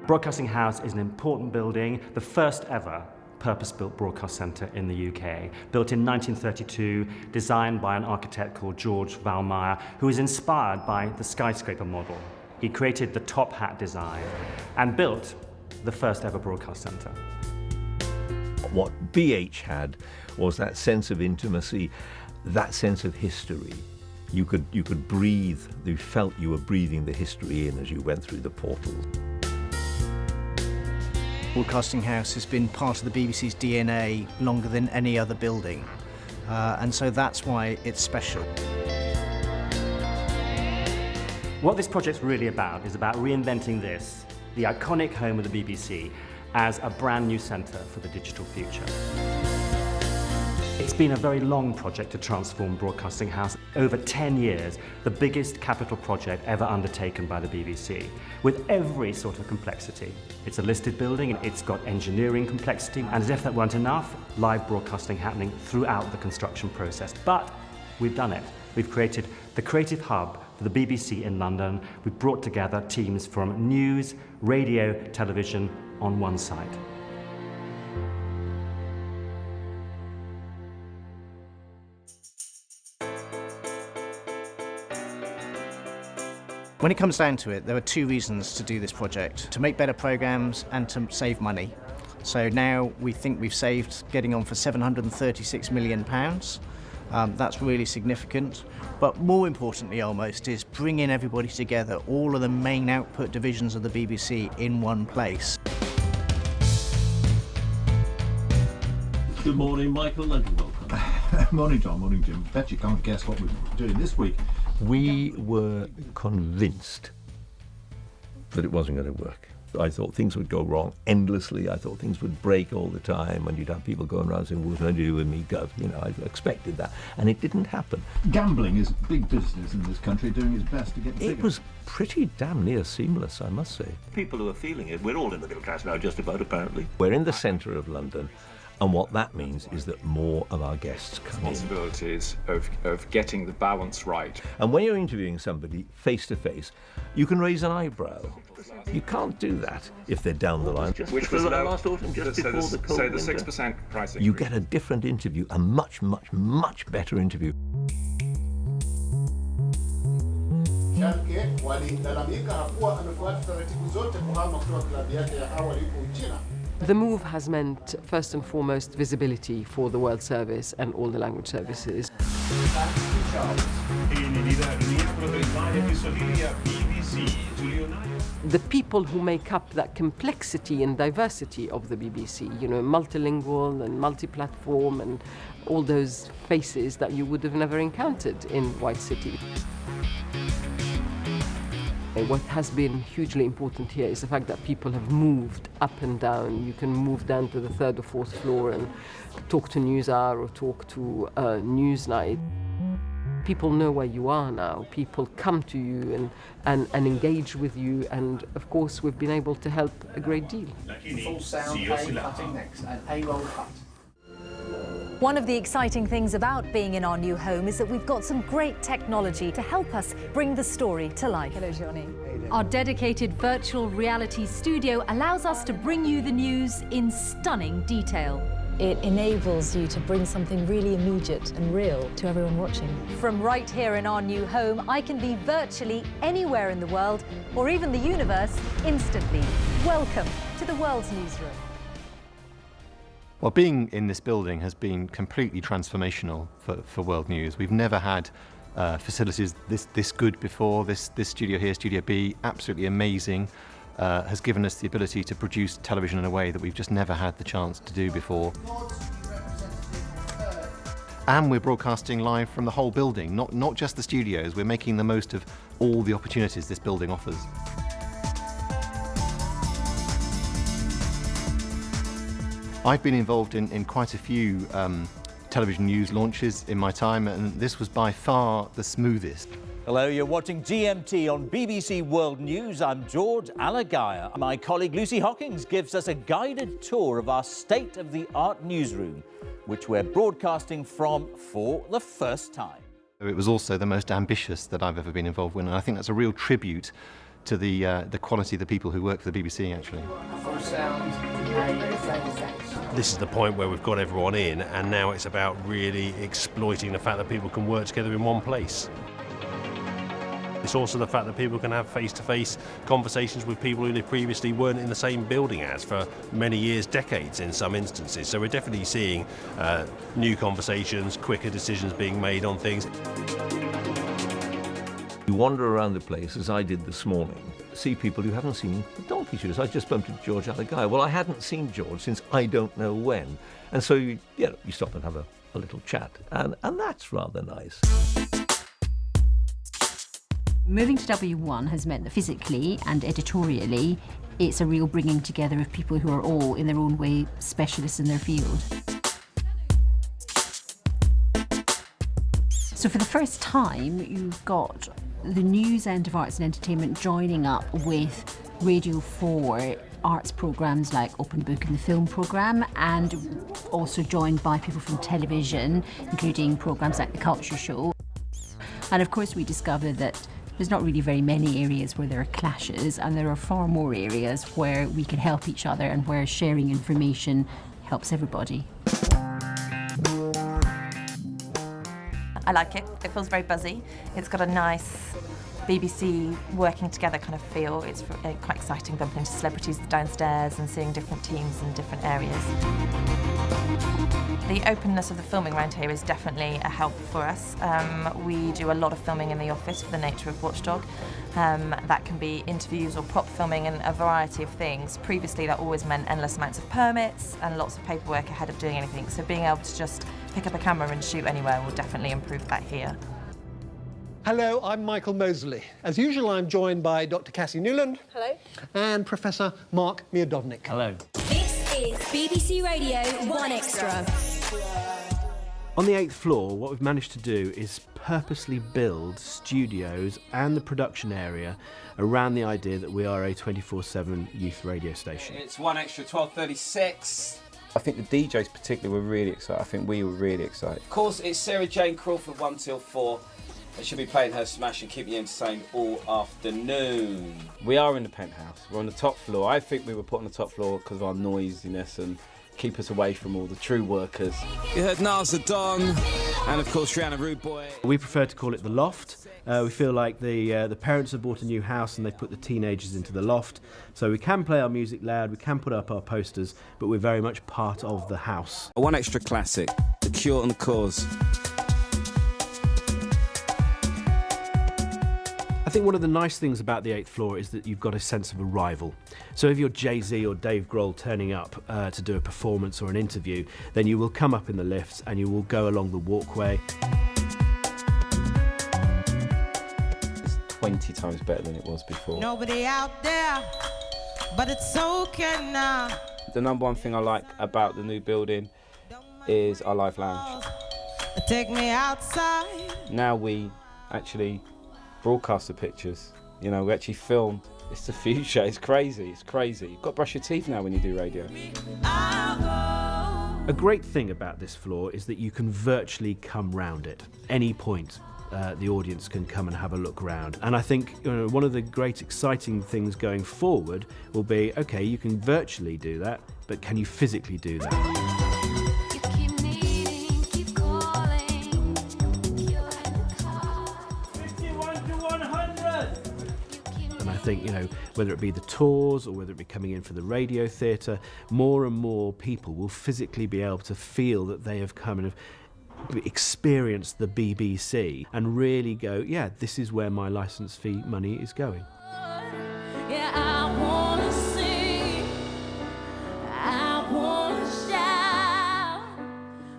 Broadcasting House is an important building, the first ever purpose-built broadcast centre in the UK, built in 1932, designed by an architect called George Valmeyer, who was inspired by the skyscraper model. He created the top hat design and built the first ever broadcast centre. What BH had was that sense of intimacy, that sense of history. You could breathe, you felt you were breathing the history in as you went through the portal. Broadcasting House has been part of the BBC's DNA longer than any other building, and so that's why it's special. What this project's really about is about reinventing this, the iconic home of the BBC, as a brand new centre for the digital future. It's been a very long project to transform Broadcasting House. Over 10 years, the biggest capital project ever undertaken by the BBC, with every sort of complexity. It's a listed building, it's got engineering complexity, and as if that weren't enough, live broadcasting happening throughout the construction process. But we've done it. We've created the creative hub for the BBC in London. We've brought together teams from news, radio, television on one site. When it comes down to it, there are two reasons to do this project: to make better programmes and to save money. So now we think we've saved getting on for £736 million. That's really significant. But more importantly almost is bringing everybody together, all of the main output divisions of the BBC in one place. Good morning, Michael, and welcome. Morning, John. Morning, Jim. Bet you can't guess what we're doing this week. We were convinced that it wasn't going to work. I thought things would go wrong endlessly. I thought things would break all the time, and you'd have people going around saying, "What's going to do with me, Gov?" You know, I expected that, and it didn't happen. Gambling is big business in this country, doing its best to get bigger. It was pretty damn near seamless, I must say. People who are feeling it, we're all in the middle class now, just about, apparently. We're in the centre of London, and what that means is that more of our guests come in. Responsibilities of getting the balance right. And when you're interviewing somebody face to face, you can raise an eyebrow. You can't do that if they're down the line. Which was last autumn, just before the cold so the winter. 6% price increase. You get a different interview, a much, much, much better interview. The move has meant, first and foremost, visibility for the World Service and all the language services. The people who make up that complexity and diversity of the BBC, you know, multilingual and multi-platform and all those faces that you would have never encountered in White City. What has been hugely important here is the fact that people have moved up and down. You can move down to the 3rd or 4th floor and talk to NewsHour or talk to Newsnight. People know where you are now. People come to you and engage with you, and of course we've been able to help a great deal. Full sound, cutting next, and A-roll cut. One of the exciting things about being in our new home is that we've got some great technology to help us bring the story to life. Hello, Johnny. Our dedicated virtual reality studio allows us to bring you the news in stunning detail. It enables you to bring something really immediate and real to everyone watching. From right here in our new home, I can be virtually anywhere in the world, or even the universe, instantly. Welcome to the World's Newsroom. Well, being in this building has been completely transformational for World News. We've never had facilities this good before. This studio here, Studio B, absolutely amazing. Has given us the ability to produce television in a way that we've just never had the chance to do before. And we're broadcasting live from the whole building, not just the studios. We're making the most of all the opportunities this building offers. I've been involved in quite a few television news launches in my time, and this was by far the smoothest. Hello, you're watching GMT on BBC World News. I'm George Alagaya. My colleague Lucy Hockings gives us a guided tour of our state-of-the-art newsroom, which we're broadcasting from for the first time. It was also the most ambitious that I've ever been involved with, and I think that's a real tribute to the quality of the people who work for the BBC, actually. Full sound, This is the point where we've got everyone in, and now it's about really exploiting the fact that people can work together in one place. It's also the fact that people can have face-to-face conversations with people who they previously weren't in the same building as for many years, decades in some instances. So we're definitely seeing new conversations, quicker decisions being made on things. You wander around the place, as I did this morning, see people you haven't seen for donkey's years. I just bumped into George Alagaya. Well, I hadn't seen George since I don't know when. And so you stop and have a little chat. And that's rather nice. Moving to W1 has meant that physically and editorially, it's a real bringing together of people who are all, in their own way, specialists in their field. So for the first time, you've got the news end of arts and entertainment joining up with Radio 4 arts programmes like Open Book and the film programme, and also joined by people from television, including programmes like The Culture Show. And of course we discovered that there's not really very many areas where there are clashes, and there are far more areas where we can help each other and where sharing information helps everybody. I like it. It feels very buzzy. It's got a nice BBC working together kind of feel. It's quite exciting bumping into celebrities downstairs and seeing different teams in different areas. The openness of the filming around here is definitely a help for us. We do a lot of filming in the office for the nature of Watchdog. That can be interviews or prop filming and a variety of things. Previously that always meant endless amounts of permits and lots of paperwork ahead of doing anything. So being able to just pick up a camera and shoot anywhere will definitely improve that here. Hello, I'm Michael Mosley. As usual, I'm joined by Dr. Cassie Newland. Hello. And Professor Mark Miodownik. Hello. This is BBC Radio 1 Extra. On the 8th floor, what we've managed to do is purposely build studios and the production area around the idea that we are a 24/7 youth radio station. It's 1 Extra, 12:36. I think the DJs particularly were really excited. I think we were really excited. Of course, it's Sarah Jane Crawford 1 till 4. She'll be playing her smash and keeping you entertained all afternoon. We are in the penthouse. We're on the top floor. I think we were put on the top floor because of our noisiness and keep us away from all the true workers. You heard Niles the Don and, of course, Rihanna Rude Boy. We prefer to call it the loft. We feel like the parents have bought a new house and they've put the teenagers into the loft. So we can play our music loud, we can put up our posters, but we're very much part of the house. A 1 Extra classic, The Cure and the Cause. I think one of the nice things about the 8th floor is that you've got a sense of arrival. So if you're Jay-Z or Dave Grohl turning up to do a performance or an interview, then you will come up in the lifts and you will go along the walkway. It's 20 times better than it was before. Nobody out there, but it's okay now. The number one thing I like about the new building is our live lounge. Take me outside. Now we actually broadcast the pictures. You know, we actually filmed. It's the future. It's crazy. It's crazy. You've got to brush your teeth now when you do radio. A great thing about this floor is that you can virtually come round it. Any point, the audience can come and have a look round. And I think one of the great exciting things going forward will be, okay, you can virtually do that, but can you physically do that? I think, whether it be the tours or whether it be coming in for the radio theatre, more and more people will physically be able to feel that they have come and have experienced the BBC and really go, yeah, this is where my licence fee money is going. Yeah, I wanna sing, I wanna shout.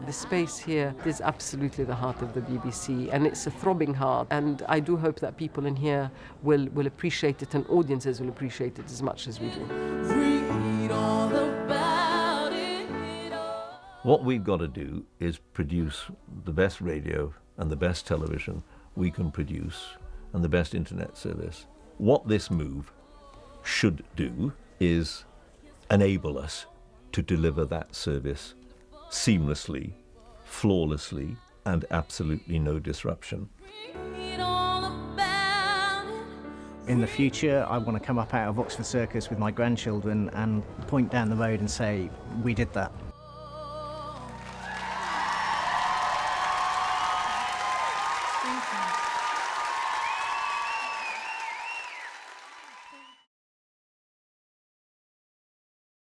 The space here is absolutely the heart of the BBC, and it's a throbbing heart, and I do hope that people in here will appreciate it, and audiences will appreciate it as much as we do. Read all about it. What we've got to do is produce the best radio and the best television we can produce and the best internet service. What this move should do is enable us to deliver that service seamlessly, flawlessly, and absolutely no disruption. Read all about it. In the future, I want to come up out of Oxford Circus with my grandchildren and point down the road and say, we did that.